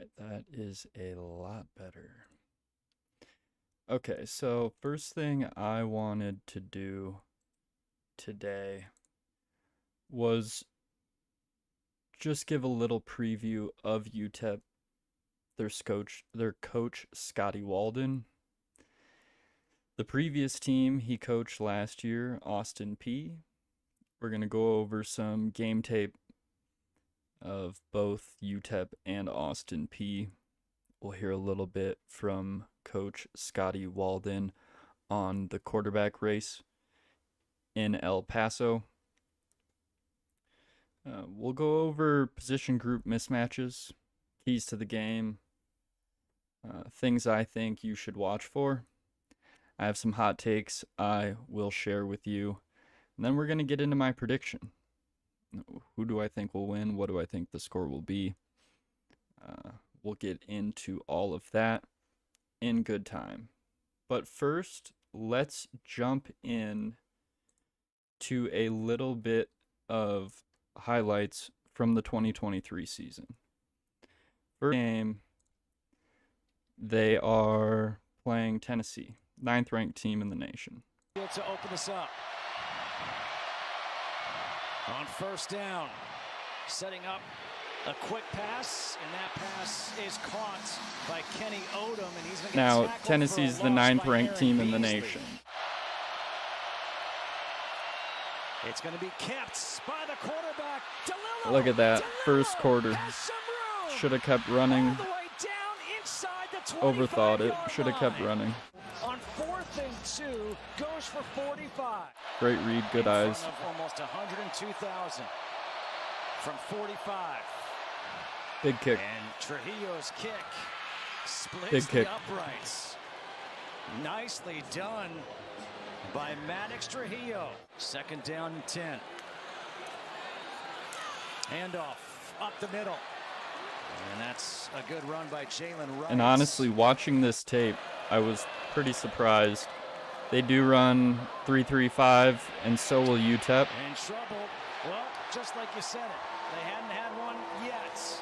right, that is a lot better. Okay, so first thing I wanted to do today was just give a little preview of UTEP, their coach Scotty Walden. The previous team he coached last year, Austin Peay. We're going to go over some game tape of both UTEP and Austin Peay. We'll hear a little bit from Coach Scotty Walden on the quarterback race in El Paso. We'll go over position group mismatches, keys to the game, things I think you should watch for. I have some hot takes I will share with you. And then we're going to get into my prediction. Who do I think will win? What do I think the score will be? We'll get into all of that in good time. But first, let's jump in to a little bit of highlights from the 2023 season. First game, they are playing Tennessee, 9th ranked team in the nation. To open this up. On first down, setting up a quick pass, and that pass is caught by Kenny Odom, and he's going to get now tackled. Tennessee's the 9th ranked team in the nation. It's going to be kept by the quarterback. DeLillo. Look at that first quarter. Should have kept running. All the way down inside the Overthought it. 25-yard Should have kept line. running. On 4th and 2, goes for 45. Great read, good eyes. Almost 102,000 from 45. Big kick. And Trujillo's kick splits Big kick. the uprights. Nicely done by Maddox Trujillo. 2nd down and 10. Handoff up the middle. And that's a good run by Jalen Rice. And honestly, watching this tape, I was pretty surprised. They do run 3-3-5, and so will UTEP. In trouble. Well, just like you said it, they hadn't had one yet.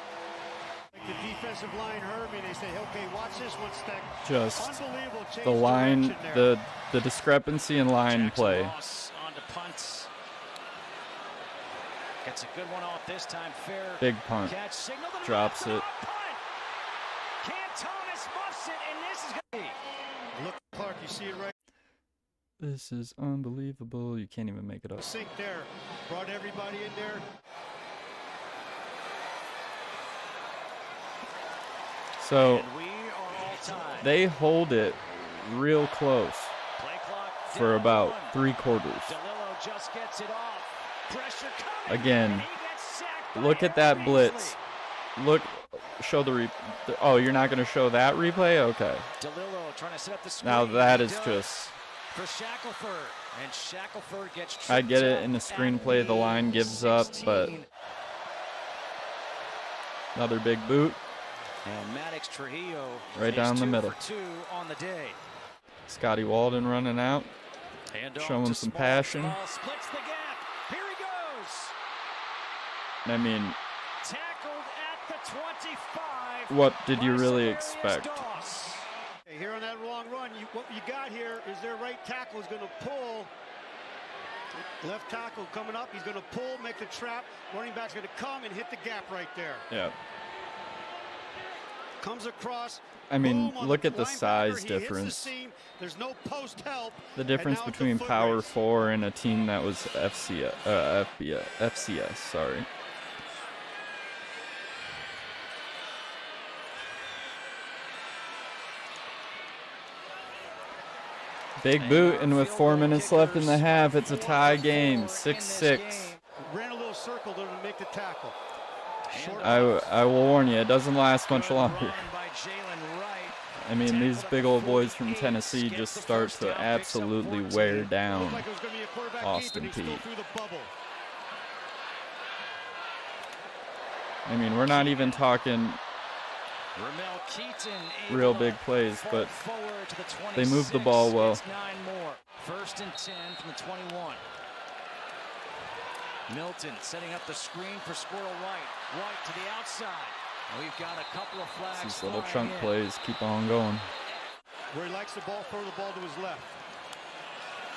Like the defensive line heard me. They say, "Okay, watch this one, Steck." Just Unbelievable change the line, direction there. the discrepancy in line Jackson play. Ross on to punt. Gets a good one off this time. Fair Big punt. catch. Signal to the Drops left, it. punt. Cantonis muffs it, and this is going to be. Look, Clark, you see it right. This is unbelievable. You can't even make it up. Sink there. Brought everybody in there. So And we are all tied. they hold it real close Play clock for down about one. 3/4. DeLillo just gets it off. Pressure coming. Again, and he gets sacked by look at that Aaron blitz. Beasley. Look, show the oh, you're not going to show that replay? Okay. DeLillo trying to set up the screen. Now that He is does just, for Shackelford, and Shackelford gets I get tripped it in the up screenplay, at the line gives up, but 16. another big boot. And Maddox Trujillo Right is down the 2 middle. for 2 on the day. Scotty Walden running out. Handoff Showing to some Small. passion. Small splits the gap. Here he goes. I mean, Tackled at the 25. what did you by really Severius expect? Doss. Hey, here on that long run, what you got here is their right tackle is going to pull. Left tackle coming up. He's going to pull, make the trap. Running back's going to come and hit the gap right there. Yeah. Comes across. I mean, boom, on look at the linebacker. size He hits the difference. seam. There's no post help. The difference And now it's a between foot Power race. 4 and a team that was FCS, sorry. Big boot, and with 4 minutes left in the half, it's a tie game, 6-6. Ran a little circle to make the tackle. Short I will warn you, it doesn't last much Good longer. run by Jalen Wright. I mean, these Tackled at big the old boys from 48, Tennessee gets just the start first to down, picks up absolutely 14. wear Looked down like it was going to be a quarterback Austin keep, and he Peay. still threw the bubble. I mean, we're not even talking Ramel Keaton real able big to plays, fall but forward to the they move the 26, ball well. gets 9 more. 1st and 10 from the 21. Milton setting up the screen for Squirrel White. White to the outside. We've got a couple of flags. These little flying chunk in. plays keep on going. Where he likes the ball, throw the ball to his left.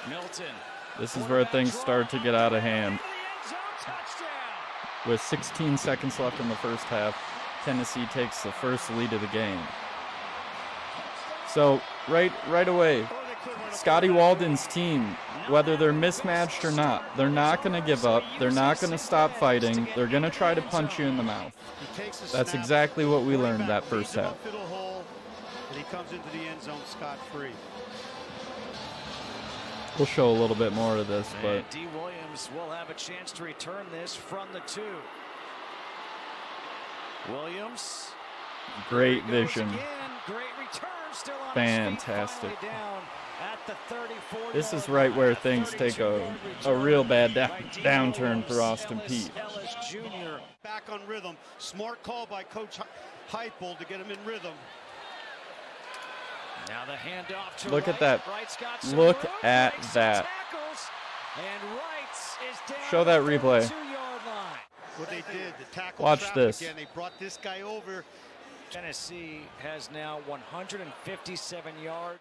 Milton. This is where things start to get out of hand. End zone touchdown. With 16 seconds left in the first half, Tennessee takes the first lead of the game. So right away, Scotty Walden's team, whether they're mismatched or not, they're not going to give up. They're not going to stop fighting. They're going to try to punch you in the mouth. That's exactly what we learned that first half. And he comes into the end zone scot-free. We'll show a little bit more of this, but And D. Williams will have a chance to return this from the 2. Williams. great vision. Again. Great return. Still on Fantastic. his feet, down at the 34. This is right where things take a real bad downturn for Austin Peay. Ellis Jr. Back on rhythm. Smart call by Coach Heupel to get him in rhythm. Now the handoff to Look at Wright. that. Wright's got some Look room, at makes some that. tackles, and Wrights is down Show at that the replay. 32-yard line. What they did, the tackle Watch trap this. again. They brought this guy over. Tennessee has now 157 yards.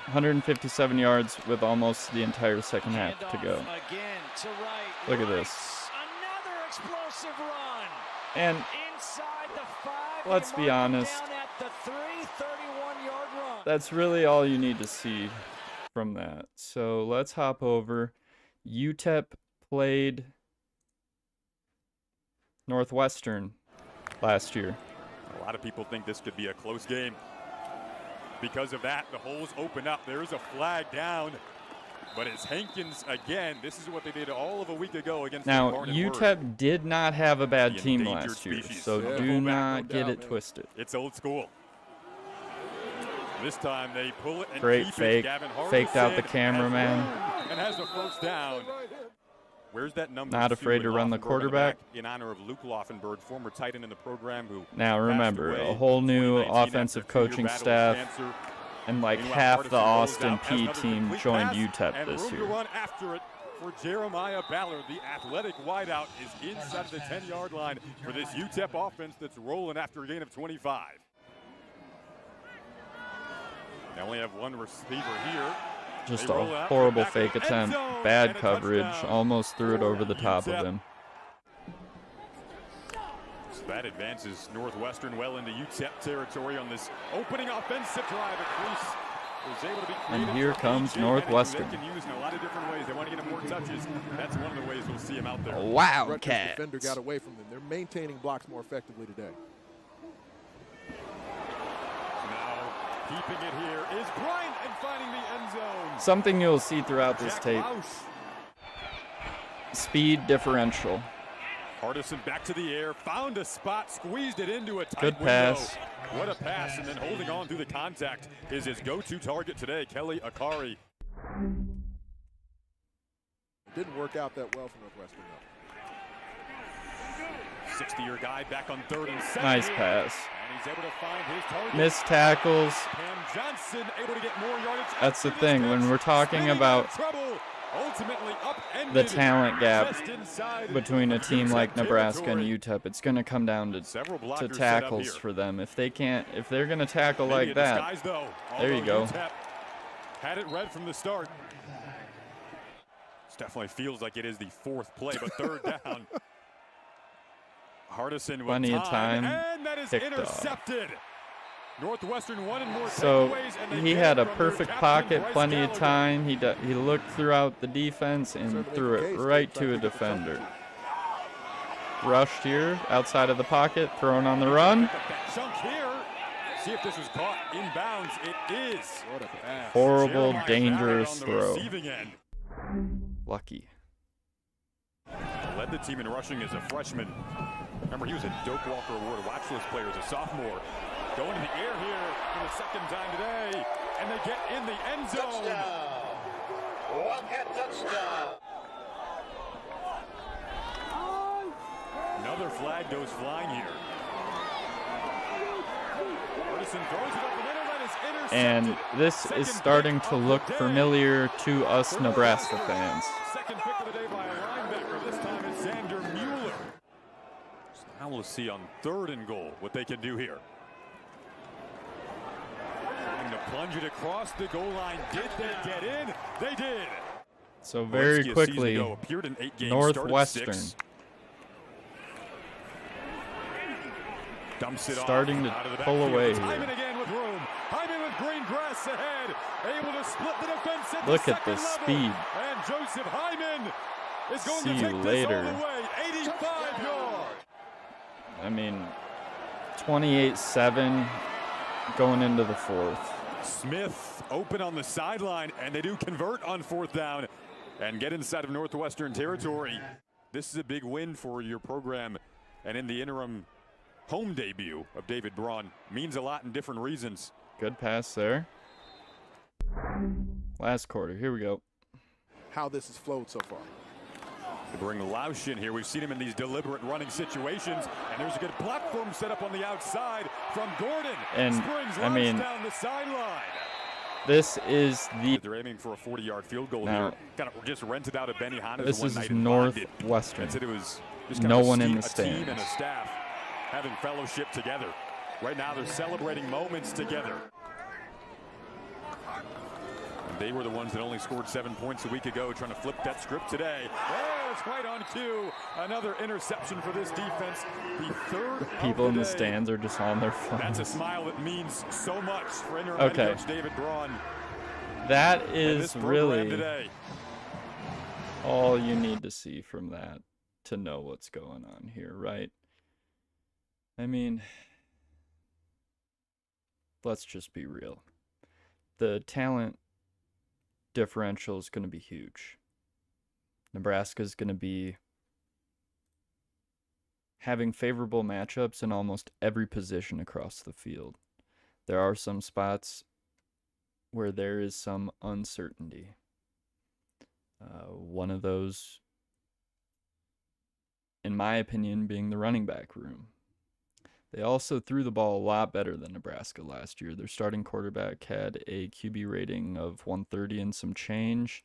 157 yards with almost the entire second half to Handoff go. again to Wright. Look at Wright, this. Another explosive run. And Inside the 5. let's They be mark him honest. Down at the 3, 31-yard run. that's really all you need to see from that. So let's hop over. UTEP played Northwestern last year. A lot of people think this could be a close game. Because of that, the holes open up. There is a flag down. But it's Hankins again. This is what they did all of a week ago against Now, Barnett UTEP did not have a bad The team endangered last year, species. so Yeah. do Fullback, not no get doubt, it man. twisted. It's old school. This time they pull it and Great keep fake. it. Gavin Faked out the Hardison cameraman. has room and has a first down. Where's that number? Not 2 afraid to in run the Laufenberg on quarterback. back in honor of Luke Laufenberg, former tight end in the program who Now passed remember, away a whole in new 2019 offensive after a 2-year coaching battle with staff, cancer. and like Meanwhile, half the Hardison goes Austin out, has Peay another team complete joined pass, UTEP and this room to year. run after it for Jeremiah Ballard. The athletic wideout is inside the 10-yard line for this UTEP offense that's rolling after a gain of 25. They only have one receiver here. Just They roll a out, horrible back fake in the end attempt. zone, Bad and a coverage. touchdown Almost threw it for over the top of UTEP. him. So that advances Northwestern well into UTEP territory on this opening offensive drive. Crease was able to be And creative here for comes A.J. Northwestern. Hennig, who they can use in a lot of different ways. They want to get him more touches. That's one of the ways we'll see him out there. Rutgers Wildcat. defender got away from them. They're maintaining blocks more effectively today. Now keeping it here is Bryant and finding the end zone. Something you'll see throughout this Jack tape. Lausch. Speed differential. Hardison back to the air, found a spot, squeezed it into a tight Good pass. window. What a pass, and then holding on through the contact is his go-to target today, Kelly Akari. It didn't work out that well for Northwestern, though. 60-year guy back on 3rd and 7. Nice pass. And he's able to find his target. Missed tackles. Cam Johnson able to get more yardage. That's the after thing, distance. when we're talking Spinning about out of trouble. Ultimately upended the talent gap just inside between a of team UTEP like Nebraska and territory. UTEP, it's going to come down to Several blockers set up tackles here. for them. If they're going to tackle Maybe like a that, disguise, though, there you although go. UTEP had it read from the start. This definitely feels like it is the 4th play, but 3rd down. Hardison with Plenty of time, and that is picked off. intercepted. Northwestern one and more So takeaways, and they he get had it a from their perfect captain, pocket, Bryce plenty of Gallagher. time. He looked throughout the defense and Certainly threw the it case. right They're to a trying to get the defender. Rushed here, outside of the pocket, thrown on the run. That chunk here. See if this was caught inbounds. It is. What a pass. Horrible, Jeremiah dangerous Ballard on the throw. receiving end. Lucky. Led the team in rushing as a freshman. Remember, he was a Doak Walker Award watch list player as a sophomore. Going in the air here for the 2nd time today, and they get in the end zone. Touchdown. Another flag goes flying here. Hardison throws it up the middle, that is intercepted. And this Second is starting pick to of the look day familiar to us for Nebraska Northwestern. fans. Second pick of the day by a linebacker. This time it's Xander Mueller. How Now we'll see on 3rd and goal what they can do here. And to plunge it across the goal line. Did they get in? They did. So very Walensky, a season quickly, ago, appeared in 8 games, Northwestern started 6. Dumps it starting off, out of the to pull backfield. away Hyman here. again with room. Hyman with green grass ahead. Able to split the defense at Look the at the second speed. level. And Joseph Hyman is going See to you take later. this all the way. 85 yards. I mean, 28-7 going into the 4th. Smith open on the sideline, and they do convert on 4th down and get inside of Northwestern territory. This is a big win for your program, and in the interim home debut of David Braun means a lot in different reasons. Good pass there. Last quarter, here we go. How this has flowed so far. To bring Lausch in here, we've seen him in these deliberate running situations, and there's a good platform set up on the outside from Gordon. And, Springs I mean, down the sideline. This is the... They're aiming for a 40-yard field goal Now, here. Kind of just rented out at Benny Hanna's this one is night and bonded. Northwestern. And said it was just kind No of one in the a team and stands. a staff having fellowship together. Right now they're celebrating moments together. And they were the ones that only scored 7 points a week ago, trying to flip that script today. Oh, it's right on cue. Another interception for this defense. The 3rd People of in the day. stands are just on their phones. That's a smile that means so much for interim Okay. head coach David Braun. That and is this program really today. all you need to see from that to know what's going on here, right? I mean, let's just be real. The talent differential is going to be huge. Nebraska is going to be having favorable matchups in almost every position across the field. There are some spots where there is some uncertainty. One of those, in my opinion, being the running back room. They also threw the ball a lot better than Nebraska last year. Their starting quarterback had a QB rating of 130 and some change.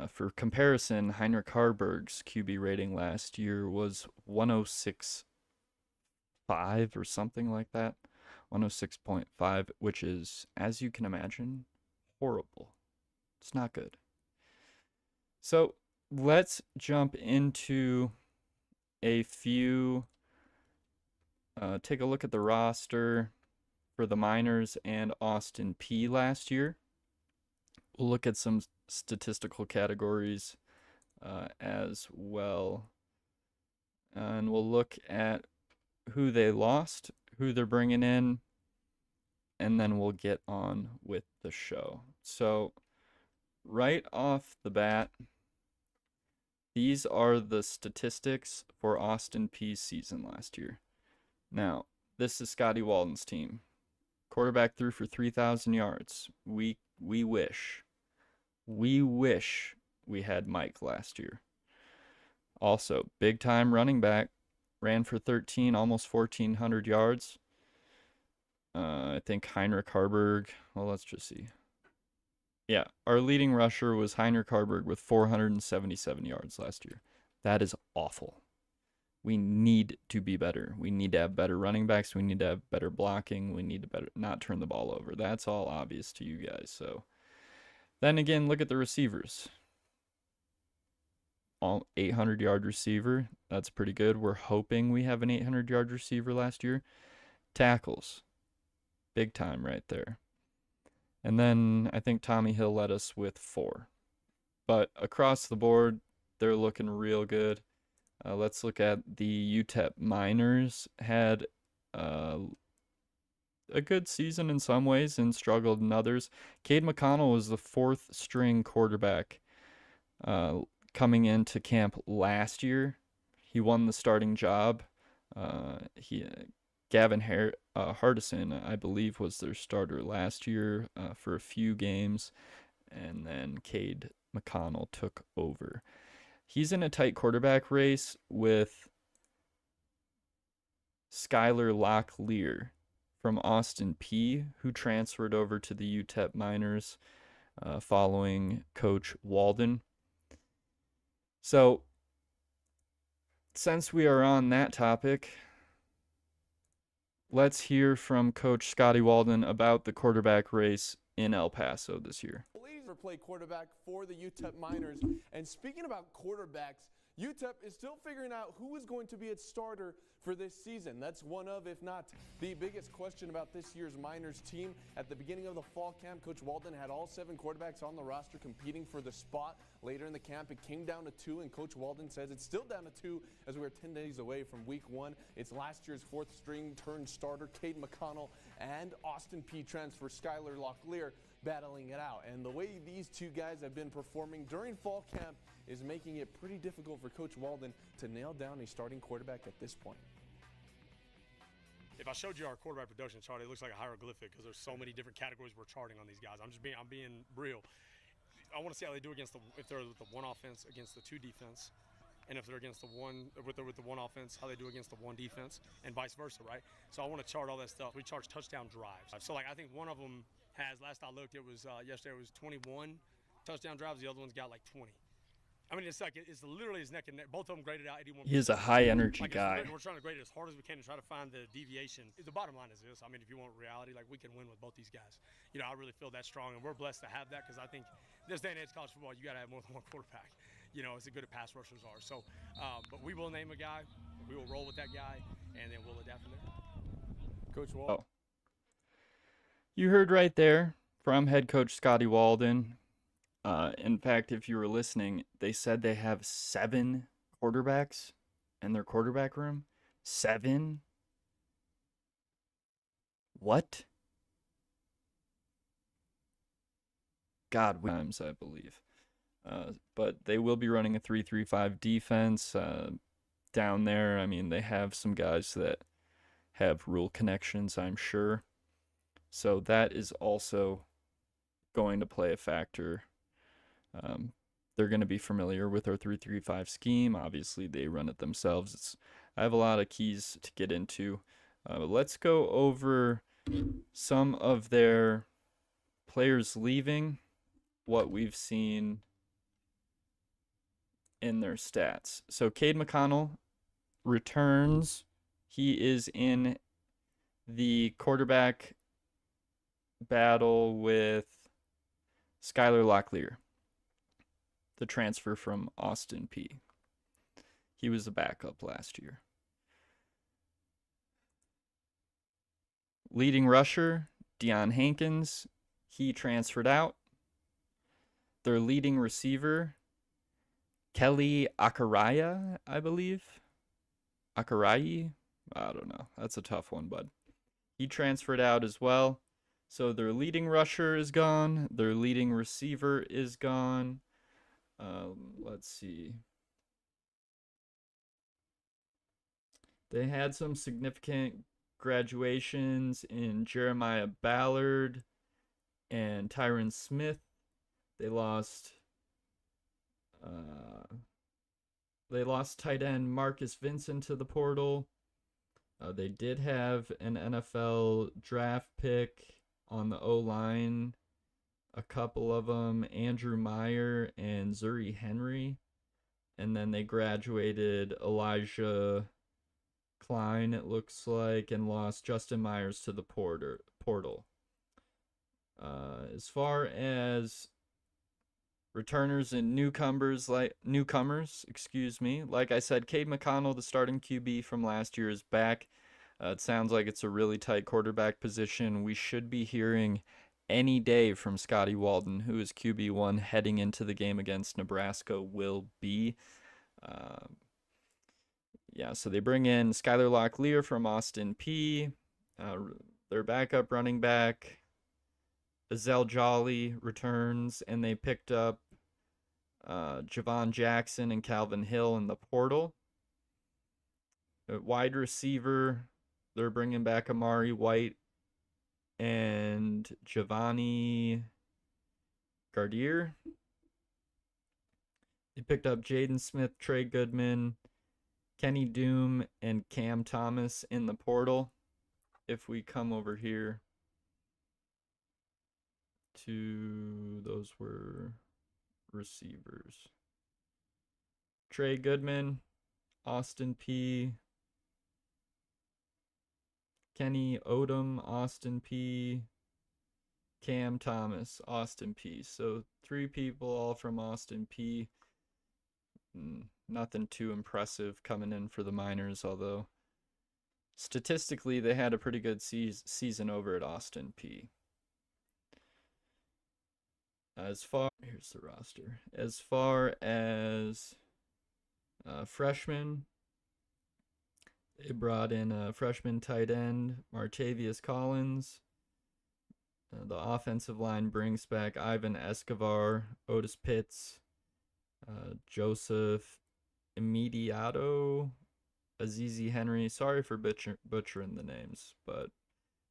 For comparison, Heinrich Harburg's QB rating last year was 106.5 or something like that. 106.5, which is, as you can imagine, horrible. It's not good. So let's jump into a few... take a look at the roster for the Miners and Austin Peay last year. We'll look at some statistical categories as well. And we'll look at who they lost, who they're bringing in, and then we'll get on with the show. So right off the bat, these are the statistics for Austin Peay's season last year. Now, this is Scotty Walden's team. Quarterback threw for 3,000 yards. We wish we had Mike last year. Also, big time running back, ran for 13, almost 1,400 yards. I think Heinrich Harburg. Well, let's just see. Yeah, our leading rusher was Heinrich Harburg with 477 yards last year. That is awful. We need to be better. We need to have better running backs. We need to have better blocking. We need to not turn the ball over. That's all obvious to you guys. So then again, look at the receivers. All 800-yard receiver. That's pretty good. We're hoping we have an 800-yard receiver last year. Tackles. Big time right there. And then I think Tommy Hill led us with 4. But across the board, they're looking real good. Let's look at the UTEP Miners. Had a good season in some ways and struggled in others. Cade McConnell was the 4th string quarterback coming into camp last year. He won the starting job. Gavin Hardison, I believe, was their starter last year for a few games, and then Cade McConnell took over. He's in a tight quarterback race with Skylar Locklear from Austin Peay, who transferred over to the UTEP Miners following Coach Walden. So, since we are on that topic, let's hear from Coach Scotty Walden about the quarterback race in El Paso this year. Ladies play quarterback for the UTEP Miners. And speaking about quarterbacks, UTEP is still figuring out who is going to be its starter for this season. That's one of, if not the biggest question about this year's Miners team. At the beginning of the fall camp, Coach Walden had all 7 quarterbacks on the roster competing for the spot. Later in the camp, it came down to 2, and Coach Walden says it's still down to 2 as we're 10 days away from week 1. It's last year's 4th string turned starter, Cade McConnell, and Austin P transfer Skylar Locklear battling it out. And the way these 2 guys have been performing during fall camp is making it pretty difficult for Coach Walden to nail down a starting quarterback at this point. If I showed you our quarterback production chart, it looks like a hieroglyphic because there's so many different categories we're charting on these guys. I'm being real. I want to see how they do against if they're with the 1 offense against the 2 defense, and if they're against the 1 with the 1 offense, how they do against the 1 defense, and vice versa, right? So I want to chart all that stuff. We charge touchdown drives. So like I think one of them has, last I looked, it was yesterday, it was 21 touchdown drives. The other one's got like 20. I mean, it's literally his neck and neck. Both of them graded out 81. He is a high energy like guy. We're trying to grade it as hard as we can and try to find the deviation. The bottom line is this. I mean, if you want reality, like we can win with both these guys. You know, I really feel that strong, and we're blessed to have that because I think this day and age college football, you got to have more than 1 quarterback. You know, as good as pass rushers are. So, but we will name a guy. We will roll with that guy, and then we'll adapt from there. Coach Walden. Oh. You heard right there from head coach Scotty Walden. In fact, if you were listening, they said they have 7 quarterbacks in their quarterback room. 7? What? God, times I believe. But they will be running a 3-3-5 defense down there. I mean, they have some guys that have rule connections, I'm sure. So that is also going to play a factor. They're going to be familiar with our 3-3-5 scheme. Obviously, they run it themselves. I have a lot of keys to get into. Let's go over some of their players leaving, what we've seen in their stats. So Cade McConnell returns. He is in the quarterback battle with Skylar Locklear, the transfer from Austin P. He was a backup last year. Leading rusher, Deion Hankins. He transferred out. Their leading receiver, Kelly Akaraya, I believe. Akarayi? I don't know. That's a tough one, bud. He transferred out as well. So their leading rusher is gone. Their leading receiver is gone. Let's see. They had some significant graduations in Jeremiah Ballard and Tyron Smith. They lost tight end Marcus Vincent to the portal. They did have an NFL draft pick on the O-line. A couple of them, Andrew Meyer and Zuri Henry. And then they graduated Elijah Klein, it looks like, and lost Justin Myers to the portal. As far as returners and newcomers, like I said, Cade McConnell, the starting QB from last year, is back. It sounds like it's a really tight quarterback position. We should be hearing any day from Scotty Walden, who is QB1 heading into the game against Nebraska will be. So they bring in Skylar Locklear from Austin P. Their backup running back, Azell Jolly, returns, and they picked up Javon Jackson and Calvin Hill in the portal. At wide receiver, they're bringing back Amari White and Giovanni Gardier. They picked up Jaden Smith, Trey Goodman, Kenny Doom, and Cam Thomas in the portal. If we come over here to, those were receivers. Trey Goodman, Austin P., Kenny Odom, Austin P, Cam Thomas, Austin P. So 3 people all from Austin P. Nothing too impressive coming in for the Miners, although statistically they had a pretty good season over at Austin P. Here's the roster. As far as freshmen, they brought in a freshman tight end, Martavius Collins. The offensive line brings back Ivan Escobar, Otis Pitts, Joseph Immediato, Azizi Henry. Sorry for butchering the names, but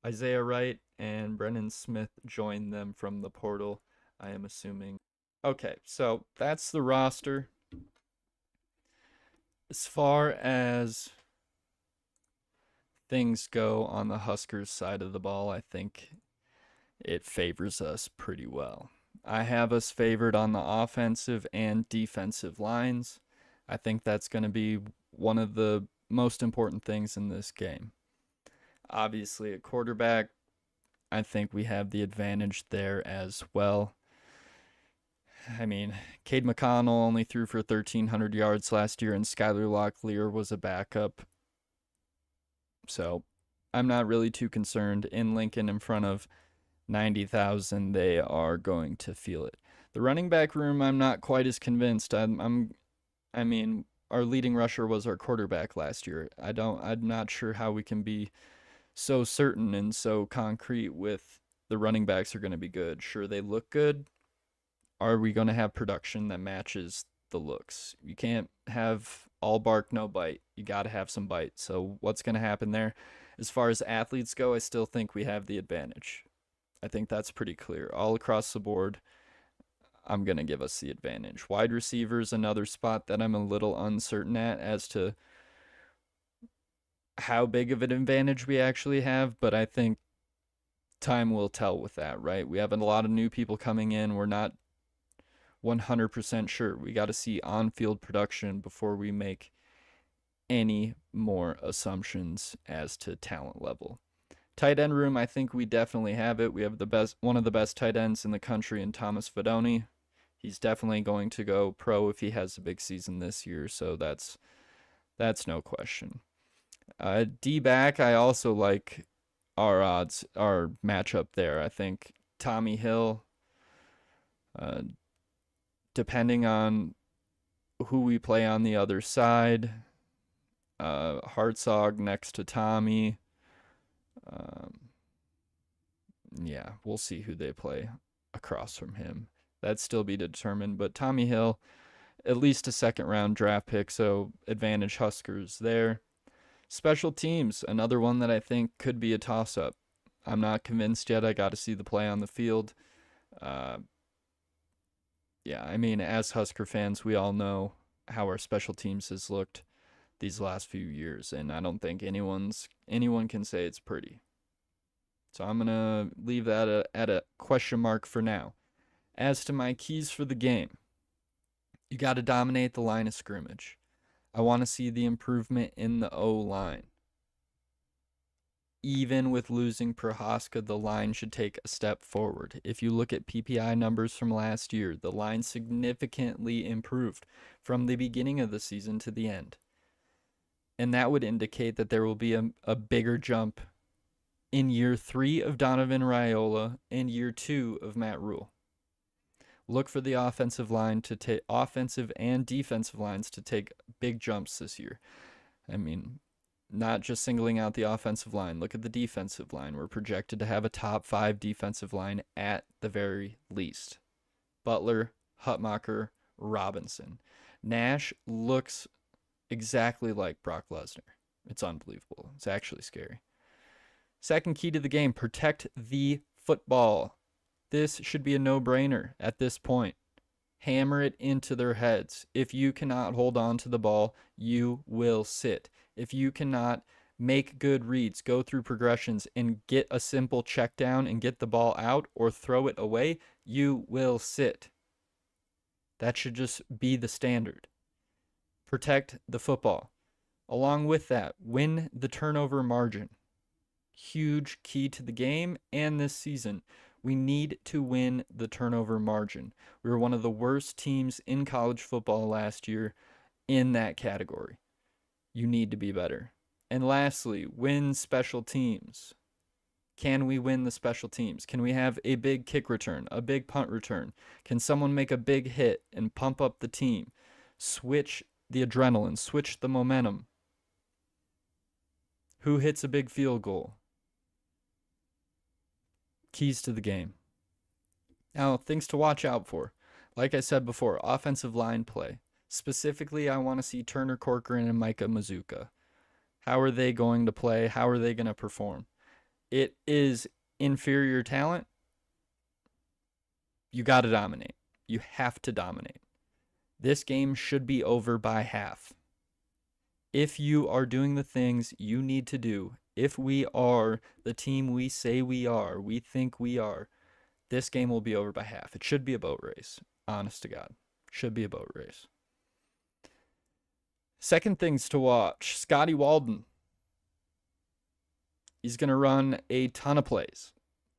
Isaiah Wright and Brennan Smith joined them from the portal, I am assuming. Okay, so that's the roster. As far as things go on the Huskers side of the ball, I think it favors us pretty well. I have us favored on the offensive and defensive lines. I think that's going to be one of the most important things in this game. Obviously, at quarterback, I think we have the advantage there as well. I mean, Cade McConnell only threw for 1,300 yards last year, and Skylar Locklear was a backup. So I'm not really too concerned. In Lincoln, in front of 90,000, they are going to feel it. The running back room, I'm not quite as convinced. I mean, our leading rusher was our quarterback last year. I'm not sure how we can be so certain and so concrete with the running backs are going to be good. Sure, they look good. Are we going to have production that matches the looks? You can't have all bark, no bite. You got to have some bite. So what's going to happen there? As far as athletes go, I still think we have the advantage. I think that's pretty clear. All across the board, I'm going to give us the advantage. Wide receivers, another spot that I'm a little uncertain at as to how big of an advantage we actually have, but I think time will tell with that, right? We have a lot of new people coming in. We're not 100% sure. We got to see on-field production before we make any more assumptions as to talent level. Tight end room, I think we definitely have it. We have one of the best tight ends in the country in Thomas Fidone. He's definitely going to go pro if he has a big season this year, so that's no question. D-back, I also like our odds, our matchup there. I think Tommy Hill, depending on who we play on the other side, Hartzog next to Tommy. Yeah, we'll see who they play across from him. That'd still be determined, but Tommy Hill, at least a second-round draft pick, so advantage Huskers there. Special teams, another one that I think could be a toss-up. I'm not convinced yet. I got to see the play on the field. Yeah, I mean, as Husker fans, we all know how our special teams has looked these last few years, and I don't think anyone can say it's pretty. So I'm going to leave that at a question mark for now. As to my keys for the game, you got to dominate the line of scrimmage. I want to see the improvement in the O-line. Even with losing Prohaska, the line should take a step forward. If you look at PPI numbers from last year, the line significantly improved from the beginning of the season to the end. And that would indicate that there will be a bigger jump in year 3 of Donovan Raiola and year 2 of Matt Rule. Look for the offensive and defensive lines to take big jumps this year. I mean, not just singling out the offensive line. Look at the defensive line. We're projected to have a top 5 defensive line at the very least. Butler, Hutmacher, Robinson. Nash looks exactly like Brock Lesnar. It's unbelievable. It's actually scary. Second key to the game, protect the football. This should be a no-brainer at this point. Hammer it into their heads. If you cannot hold on to the ball, you will sit. If you cannot make good reads, go through progressions, and get a simple check down and get the ball out or throw it away, you will sit. That should just be the standard. Protect the football. Along with that, win the turnover margin. huge key to the game and this season. We need to win the turnover margin. We were one of the worst teams in college football last year in that category. You need to be better. And lastly, win special teams. Can we win the special teams? Can we have a big kick return, a big punt return? Can someone make a big hit and pump up the team? Switch the adrenaline, switch the momentum. Who hits a big field goal? Keys to the game. Now, things to watch out for. Like I said before, offensive line play. Specifically, I want to see Turner Corcoran and Micah Mazuka. How are they going to play? How are they going to perform? It is inferior talent. You got to dominate. You have to dominate. This game should be over by half. If you are doing the things you need to do, if we are the team we say we are, we think we are, this game will be over by half. It should be a boat race. Honest to God. Should be a boat race. Second things to watch. Scotty Walden. He's going to run a ton of plays.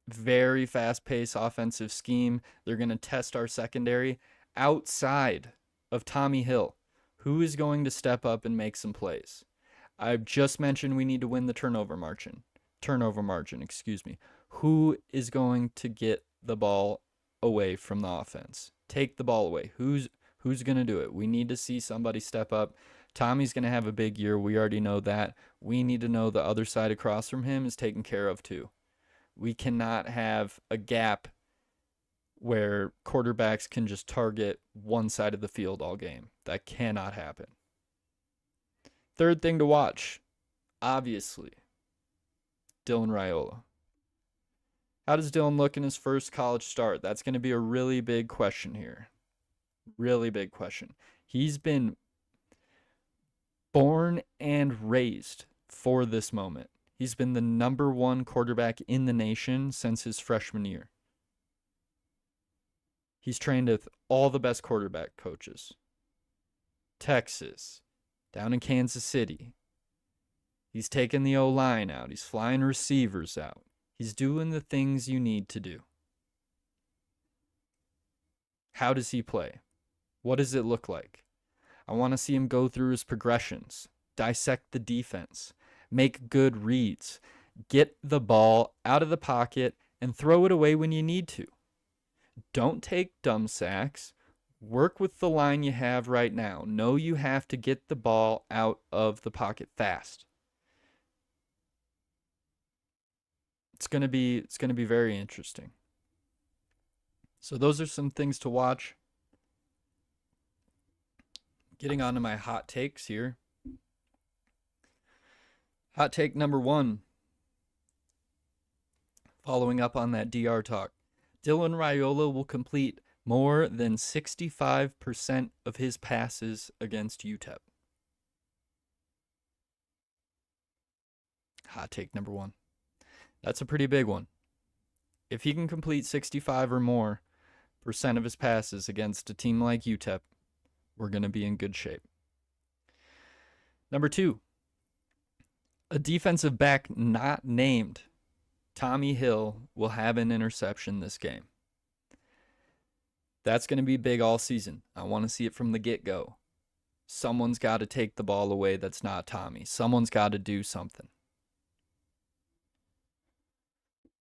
Very fast-paced offensive scheme. They're going to test our secondary outside of Tommy Hill. Who is going to step up and make some plays? I've just mentioned we need to win the turnover margin. Who is going to get the ball away from the offense? Take the ball away. Who's going to do it? We need to see somebody step up. Tommy's going to have a big year. We already know that. We need to know the other side across from him is taken care of too. We cannot have a gap where quarterbacks can just target one side of the field all game. That cannot happen. Third thing to watch, obviously, Dylan Raiola. How does Dylan look in his first college start? That's going to be a really big question here. Really big question. He's been born and raised for this moment. He's been the number one quarterback in the nation since his freshman year. He's trained with all the best quarterback coaches. Texas, down in Kansas City. He's taking the O-line out. He's flying receivers out. He's doing the things you need to do. How does he play? What does it look like? I want to see him go through his progressions, dissect the defense, make good reads, get the ball out of the pocket, and throw it away when you need to. Don't take dumb sacks. Work with the line you have right now. Know you have to get the ball out of the pocket fast. It's going to be very interesting. So those are some things to watch. Getting on to my hot takes here. Hot take number 1. Following up on that DR talk. Dylan Raiola will complete more than 65% of his passes against UTEP. Hot take number 1. That's a pretty big one. If he can complete 65 or more % of his passes against a team like UTEP, we're going to be in good shape. Number 2, a defensive back not named Tommy Hill will have an interception this game. That's going to be big all season. I want to see it from the get-go. Someone's got to take the ball away that's not Tommy. Someone's got to do something.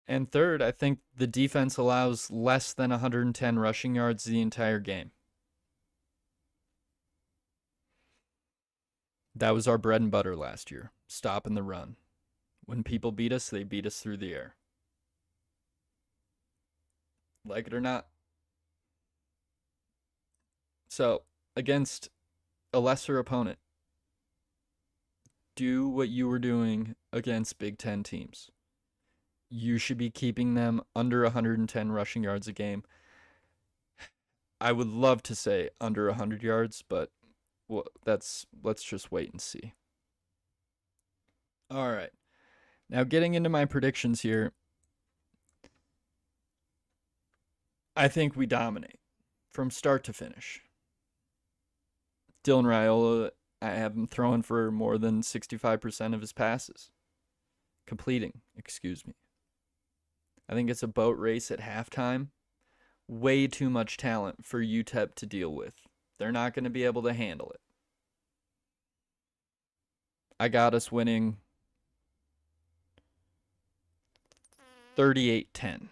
And third, I think the defense allows less than 110 rushing yards the entire game. That was our bread and butter last year, stopping the run. When people beat us, they beat us through the air. Like it or not. So, against a lesser opponent, do what you were doing against Big Ten teams. You should be keeping them under 110 rushing yards a game. I would love to say under 100 yards, but let's just wait and see. All right. Now getting into my predictions here. I think we dominate from start to finish. Dylan Raiola, I have him throwing for more than 65% of his passes. excuse me. I think it's a boat race at halftime. Way too much talent for UTEP to deal with. They're not going to be able to handle it. I got us winning 38-10.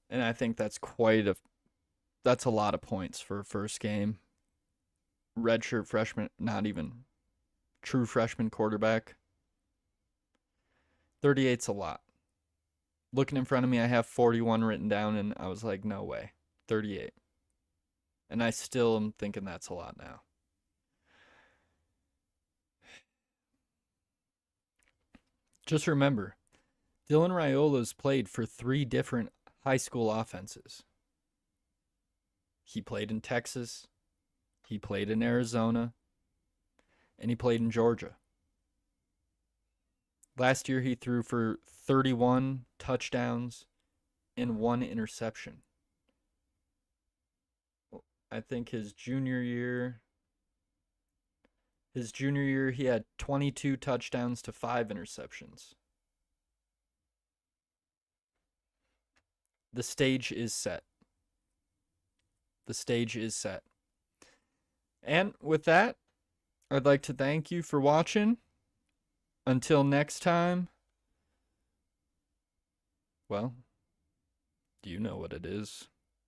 And I think that's that's a lot of points for a first game. Redshirt freshman, not even true freshman quarterback. 38's a lot. Looking in front of me, I have 41 written down, and I was like, no way. 38. And I still am thinking that's a lot now. Just remember, Dylan Raiola's played for 3 different high school offenses. He played in Texas, he played in Arizona, and he played in Georgia. Last year, he threw for 31 touchdowns and 1 interception. I think his junior year, he had 22 touchdowns to 5 interceptions. The stage is set. The stage is set. And with that, I'd like to thank you for watching. Until next time, well, you know what it is.